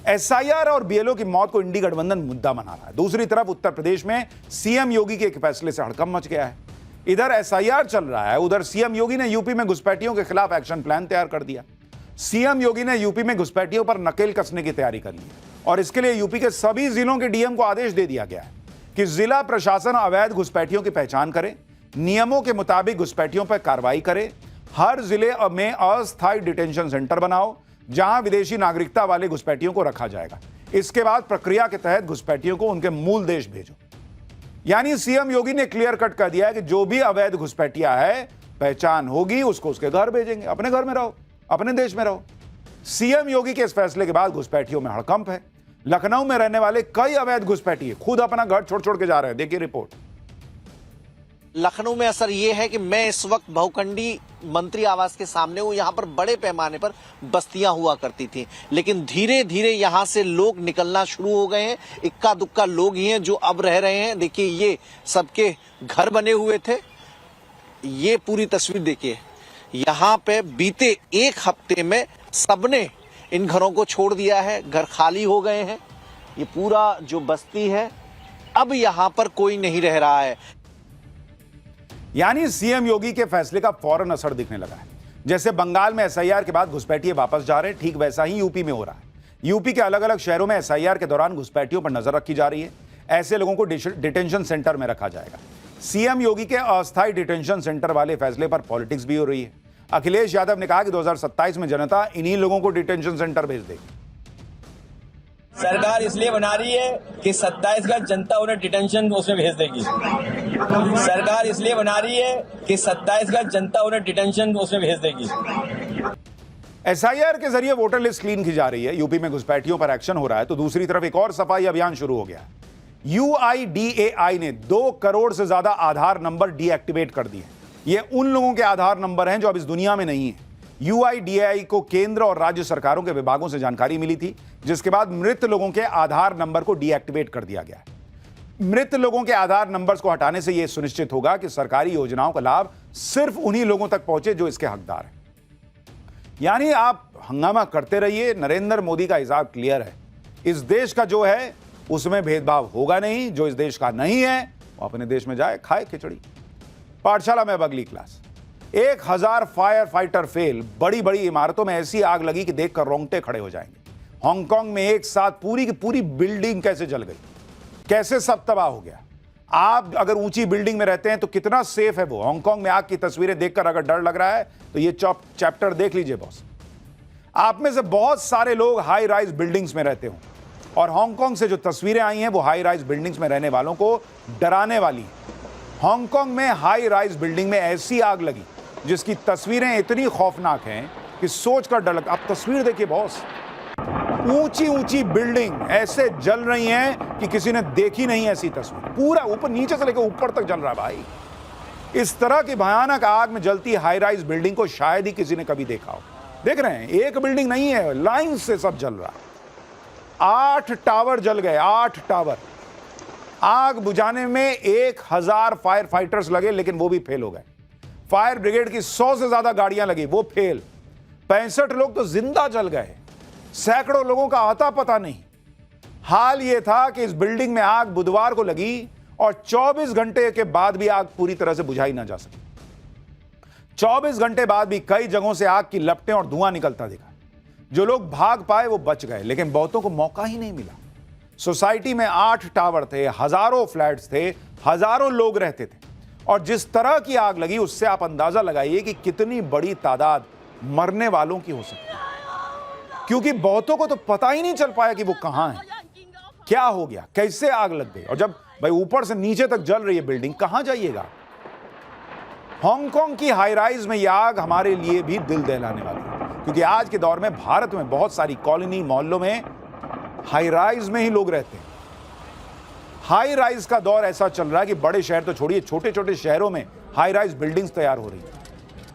SIR और BLO की मौत को इंडी गठबंधन मुद्दा बना रहा है। दूसरी तरफ उत्तर प्रदेश में सीएम योगी के एक फैसले से हड़कंप मच गया है। इधर एसआईआर चल रहा है, उधर सीएम योगी ने यूपी में घुसपैठियों के खिलाफ एक्शन प्लान तैयार कर दिया। सीएम योगी ने यूपी में घुसपैठियों पर नकेल कसने की तैयारी कर ली और इसके लिए यूपी के सभी जिलों के डीएम को आदेश दे दिया गया है कि जिला प्रशासन अवैध घुसपैठियों की पहचान करे, नियमों के मुताबिक घुसपैठियों पर कार्रवाई करे, हर जिले में अस्थायी डिटेंशन सेंटर बनाओ जहां विदेशी नागरिकता वाले घुसपैठियों को रखा जाएगा। इसके बाद प्रक्रिया के तहत घुसपैठियों को उनके मूल देश भेजो। यानी सीएम योगी ने क्लियर कट कर दिया है कि जो भी अवैध घुसपैठिया है, पहचान होगी, उसको उसके घर भेजेंगे। अपने घर में रहो, अपने देश में रहो। सीएम योगी के इस फैसले के बाद घुसपैठियों में हड़कंप है। लखनऊ में रहने वाले कई अवैध घुसपैठिए खुद अपना घर छोड़ छोड़ के जा रहे हैं। देखिए रिपोर्ट। लखनऊ में असर ये है कि मैं इस वक्त बहुखंडी मंत्री आवास के सामने हूँ। यहाँ पर बड़े पैमाने पर बस्तियां हुआ करती थी, लेकिन धीरे धीरे यहाँ से लोग निकलना शुरू हो गए हैं। इक्का दुक्का लोग ही हैं जो अब रह रहे हैं। देखिए, ये सबके घर बने हुए थे। ये पूरी तस्वीर देखिए। यहाँ पे बीते एक हफ्ते में सबने इन घरों को छोड़ दिया है, घर खाली हो गए हैं। ये पूरा जो बस्ती है, अब यहाँ पर कोई नहीं रह रहा है। यानी सीएम योगी के फैसले का फौरन असर दिखने लगा है। जैसे बंगाल में एसआईआर के बाद घुसपैठिए वापस जा रहे हैं, ठीक वैसा ही यूपी में हो रहा है। यूपी के अलग अलग शहरों में एसआईआर के दौरान घुसपैठियों पर नजर रखी जा रही है। ऐसे लोगों को डिटेंशन सेंटर में रखा जाएगा। सीएम योगी के अस्थायी डिटेंशन सेंटर वाले फैसले पर पॉलिटिक्स भी हो रही है। अखिलेश यादव ने कहा कि 2027 में जनता इन्हीं लोगों को डिटेंशन सेंटर भेज देगी। सरकार इसलिए बना रही है कि 27 का जनता उन्हें डिटेंशन उसमें भेज देगी। सरकार इसलिए बना रही है कि 27 का जनता उन्हें डिटेंशन उसमें भेज देगी। एसआईआर के जरिए वोटर लिस्ट क्लीन की जा रही है। यूपी में घुसपैठियों पर एक्शन हो रहा है, तो दूसरी तरफ एक और सफाई अभियान शुरू हो गया। यूआईडीएआई ने 2 करोड़ से ज्यादा आधार नंबर डीएक्टिवेट कर दिए। ये उन लोगों के आधार नंबर हैं जो अब इस दुनिया में नहीं है। यूआईडीएआई को केंद्र और राज्य सरकारों के विभागों से जानकारी मिली थी, जिसके बाद मृत लोगों के आधार नंबर को डीएक्टिवेट कर दिया गया। मृत लोगों के आधार नंबर्स को हटाने से यह सुनिश्चित होगा कि सरकारी योजनाओं का लाभ सिर्फ उन्हीं लोगों तक पहुंचे जो इसके हकदार हैं। यानी आप हंगामा करते रहिए, नरेंद्र मोदी का हिसाब क्लियर है। इस देश का जो है उसमें भेदभाव होगा नहीं। जो इस देश का नहीं है वो अपने देश में जाए, खाए खिचड़ी। पाठशाला में अब अगली क्लास। 1000 fire fighter fail. बड़ी बड़ी इमारतों में ऐसी आग लगी कि देखकर रोंगटे खड़े हो जाएंगे। हांगकांग में एक साथ पूरी की पूरी बिल्डिंग कैसे जल गई, कैसे सब तबाह हो गया। आप अगर ऊंची बिल्डिंग में रहते हैं तो कितना सेफ है वो। हांगकांग में आग की तस्वीरें देखकर अगर डर लग रहा है तो ये चैप्टर देख लीजिए बॉस। आप में से बहुत सारे लोग हाई राइज बिल्डिंग्स में रहते हो और हांगकांग से जो तस्वीरें आई हैं वो हाई राइज बिल्डिंग्स में रहने वालों को डराने वाली। हांगकांग में हाई राइज बिल्डिंग में ऐसी आग लगी जिसकी तस्वीरें इतनी खौफनाक हैं कि सोचकर डर लगता। आप तस्वीर देखिए बॉस, ऊंची ऊंची बिल्डिंग ऐसे जल रही हैं कि किसी ने देखी नहीं ऐसी तस्वीर। पूरा ऊपर नीचे से लेकर ऊपर तक जल रहा है भाई। इस तरह की भयानक आग में जलती हाई राइज बिल्डिंग को शायद ही किसी ने कभी देखा हो। देख रहे हैं, एक बिल्डिंग नहीं है, लाइन से सब जल रहा है। 8 टावर जल गए, 8 टावर। आग बुझाने में 1000 फायर फाइटर्स लगे, लेकिन वो भी फेल हो गए। फायर ब्रिगेड की 100 से ज्यादा गाड़ियां लगी, वो फेल। 65 लोग तो जिंदा जल गए, सैकड़ों लोगों का आता पता नहीं। हाल यह था कि इस बिल्डिंग में आग बुधवार को लगी और 24 घंटे के बाद भी आग पूरी तरह से बुझाई ना जा सकी। 24 घंटे बाद भी कई जगहों से आग की लपटें और धुआं निकलता दिखा। जो लोग भाग पाए वो बच गए, लेकिन बहुतों को मौका ही नहीं मिला। सोसाइटी में 8 टावर थे, हजारों फ्लैट्स थे, हजारों लोग रहते थे और जिस तरह की आग लगी उससे आप अंदाजा लगाइए कि कितनी बड़ी तादाद मरने वालों की हो सकती है, क्योंकि बहुतों को तो पता ही नहीं चल पाया कि वो कहां है, क्या हो गया, कैसे आग लग गई। और जब भाई ऊपर से नीचे तक जल रही है बिल्डिंग, कहां जाइएगा। हांगकांग की हाई राइज में यह आग हमारे लिए भी दिल दहलाने वाली है, क्योंकि आज के दौर में भारत में बहुत सारी कॉलोनी मोहल्लों में हाई राइज में ही लोग रहते हैं। हाई राइज का दौर ऐसा चल रहा है कि बड़े शहर तो छोड़िए, छोटे छोटे शहरों में हाई राइज बिल्डिंग्स तैयार हो रही है।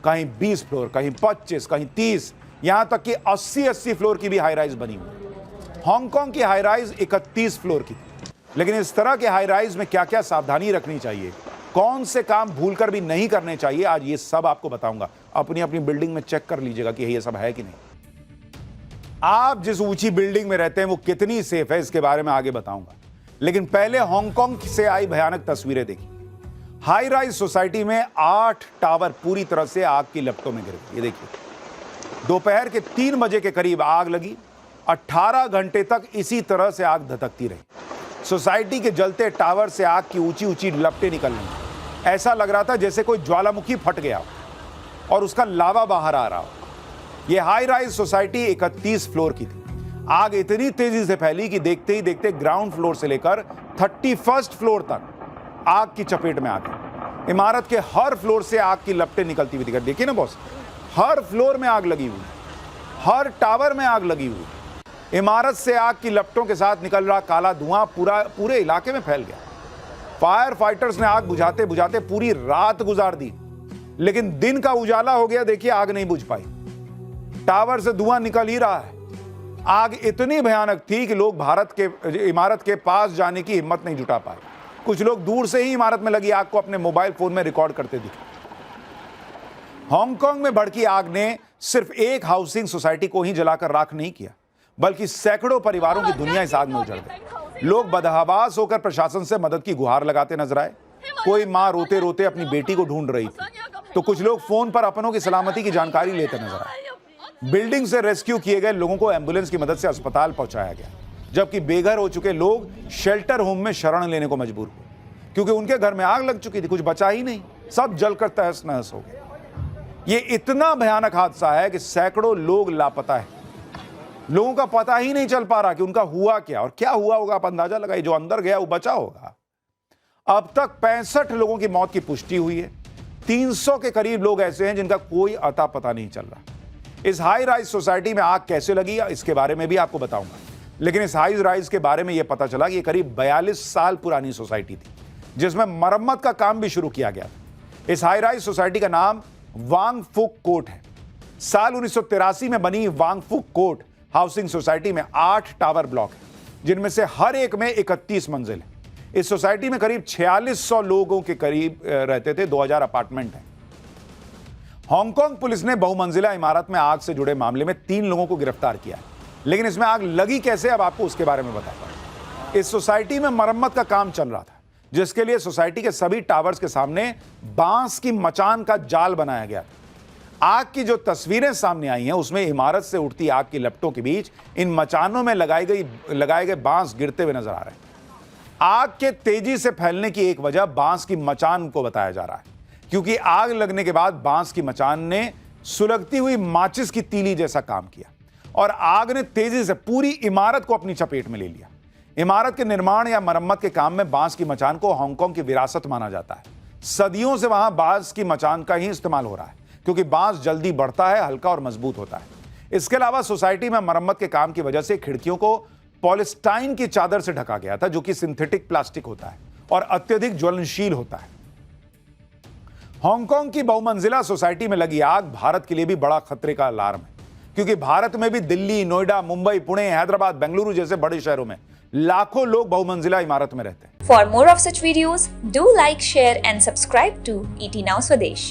कहीं 20 फ्लोर, कहीं 25, कहीं 30, यहां तक कि 80-80 फ्लोर की भी हाई राइज बनी हुई। हांगकांग की हाई राइज 31 फ्लोर की थी। लेकिन इस तरह के हाई राइज में क्या क्या सावधानी रखनी चाहिए, कौन से काम भूलकर भी नहीं करने चाहिए, आज ये सब आपको बताऊंगा। अपनी अपनी बिल्डिंग में चेक कर लीजिएगा कि ये सब है कि नहीं। आप जिस ऊंची बिल्डिंग में रहते हैं वो कितनी सेफ है इसके बारे में आगे बताऊंगा, लेकिन पहले हांगकांग से आई भयानक तस्वीरें देखिए। हाई राइज सोसाइटी में 8 टावर पूरी तरह से आग की लपटों में गिर गए। ये देखिए, दोपहर के 3 बजे के करीब आग लगी। 18 घंटे तक इसी तरह से आग धधकती रही। सोसाइटी के जलते टावर से आग की ऊंची ऊंची लपटें निकल रही। ऐसा लग रहा था जैसे कोई ज्वालामुखी फट गया और उसका लावा बाहर आ रहा हो। यह हाई राइज सोसाइटी 31 फ्लोर की थी। आग इतनी तेजी से फैली कि देखते ही देखते ग्राउंड फ्लोर से लेकर 31st फ्लोर तक आग की चपेट में आ गई। इमारत के हर फ्लोर से आग की लपटें निकलती हुई दिखाई। देखिए ना बॉस, हर फ्लोर में आग लगी हुई, हर टावर में आग लगी हुई। इमारत से आग की लपटों के साथ निकल रहा काला धुआं पूरे इलाके में फैल गया। फायर फाइटर्स ने आग बुझाते बुझाते पूरी रात गुजार दी, लेकिन दिन का उजाला हो गया। देखिए, आग नहीं बुझ पाई। टावर से धुआं निकल ही रहा है। आग इतनी भयानक थी कि लोग इमारत के पास जाने की हिम्मत नहीं जुटा पाए। कुछ लोग दूर से ही इमारत में लगी आग को अपने मोबाइल फोन में रिकॉर्ड करते दिखे। हांगकांग में भड़की आग ने सिर्फ एक हाउसिंग सोसाइटी को ही जलाकर राख नहीं किया, बल्कि सैकड़ों परिवारों की दुनिया इस आग में उजड़ गई। लोग बदहवास होकर प्रशासन से मदद की गुहार लगाते नजर आए। कोई मां रोते रोते अपनी बेटी को ढूंढ रही थी, तो कुछ लोग फोन पर अपनों की सलामती की जानकारी लेते नजर आए। बिल्डिंग से रेस्क्यू किए गए लोगों को एम्बुलेंस की मदद से अस्पताल पहुंचाया गया, जबकि बेघर हो चुके लोग शेल्टर होम में शरण लेने को मजबूर हुए, क्योंकि उनके घर में आग लग चुकी थी। कुछ बचा ही नहीं, सब जलकर तहस नहस हो गए। ये इतना भयानक हादसा है कि सैकड़ों लोग लापता है। लोगों का पता ही नहीं चल पा रहा कि उनका हुआ क्या और क्या हुआ होगा। आप अंदाजा लगाइए, जो अंदर गया वो बचा होगा। अब तक 65 लोगों की मौत की पुष्टि हुई है। 300 के करीब लोग ऐसे हैं जिनका कोई अता पता नहीं चल रहा। इस हाई राइज सोसाइटी में आग कैसे लगी इसके बारे में भी आपको बताऊंगा, लेकिन इस हाई राइज के बारे में यह पता चला कि ये करीब 42 साल पुरानी सोसाइटी थी, जिसमें मरम्मत का काम भी शुरू किया गया। इस हाई राइज सोसाइटी का नाम वांग फुक कोर्ट है। साल 1983 में बनी वांग फुक कोर्ट हाउसिंग सोसाइटी में 8 टावर ब्लॉक है, जिनमें से हर एक में 31 मंजिल है। इस सोसाइटी में करीब 4600 लोगों के करीब रहते थे। 2000 अपार्टमेंट हैं। हांगकांग पुलिस ने बहुमंजिला इमारत में आग से जुड़े मामले में 3 लोगों को गिरफ्तार किया है, लेकिन इसमें आग लगी कैसे, अब आपको उसके बारे में बताता हूं। इस सोसाइटी में मरम्मत का काम चल रहा था, जिसके लिए सोसाइटी के सभी टावर्स के सामने बांस की मचान का जाल बनाया गया था। आग की जो तस्वीरें सामने आई हैं, उसमें इमारत से उठती आग की लपटों के बीच इन मचानों में लगाए गए बांस गिरते हुए नजर आ रहे हैं। आग के तेजी से फैलने की एक वजह बांस की मचान को बताया जा रहा है, क्योंकि आग लगने के बाद बांस की मचान ने सुलगती हुई माचिस की तीली जैसा काम किया और आग ने तेजी से पूरी इमारत को अपनी चपेट में ले लिया। इमारत के निर्माण या मरम्मत के काम में बांस की मचान को हांगकांग की विरासत माना जाता है। सदियों से वहां बांस की मचान का ही इस्तेमाल हो रहा है, क्योंकि बांस जल्दी बढ़ता है, हल्का और मजबूत होता है। इसके अलावा सोसाइटी में मरम्मत के काम की वजह से खिड़कियों को पॉलिस्टाइन की चादर से ढका गया था, जो कि सिंथेटिक प्लास्टिक होता है और अत्यधिक ज्वलनशील होता है। हांगकांग की बहुमंजिला सोसाइटी में लगी आग भारत के लिए भी बड़ा खतरे का अलार्म है, क्योंकि भारत में भी दिल्ली, नोएडा, मुंबई, पुणे, हैदराबाद, बेंगलुरु जैसे बड़े शहरों में लाखों लोग बहुमंजिला इमारत में रहते हैं। For more of such videos, do like, share and subscribe to ET Now Swadesh.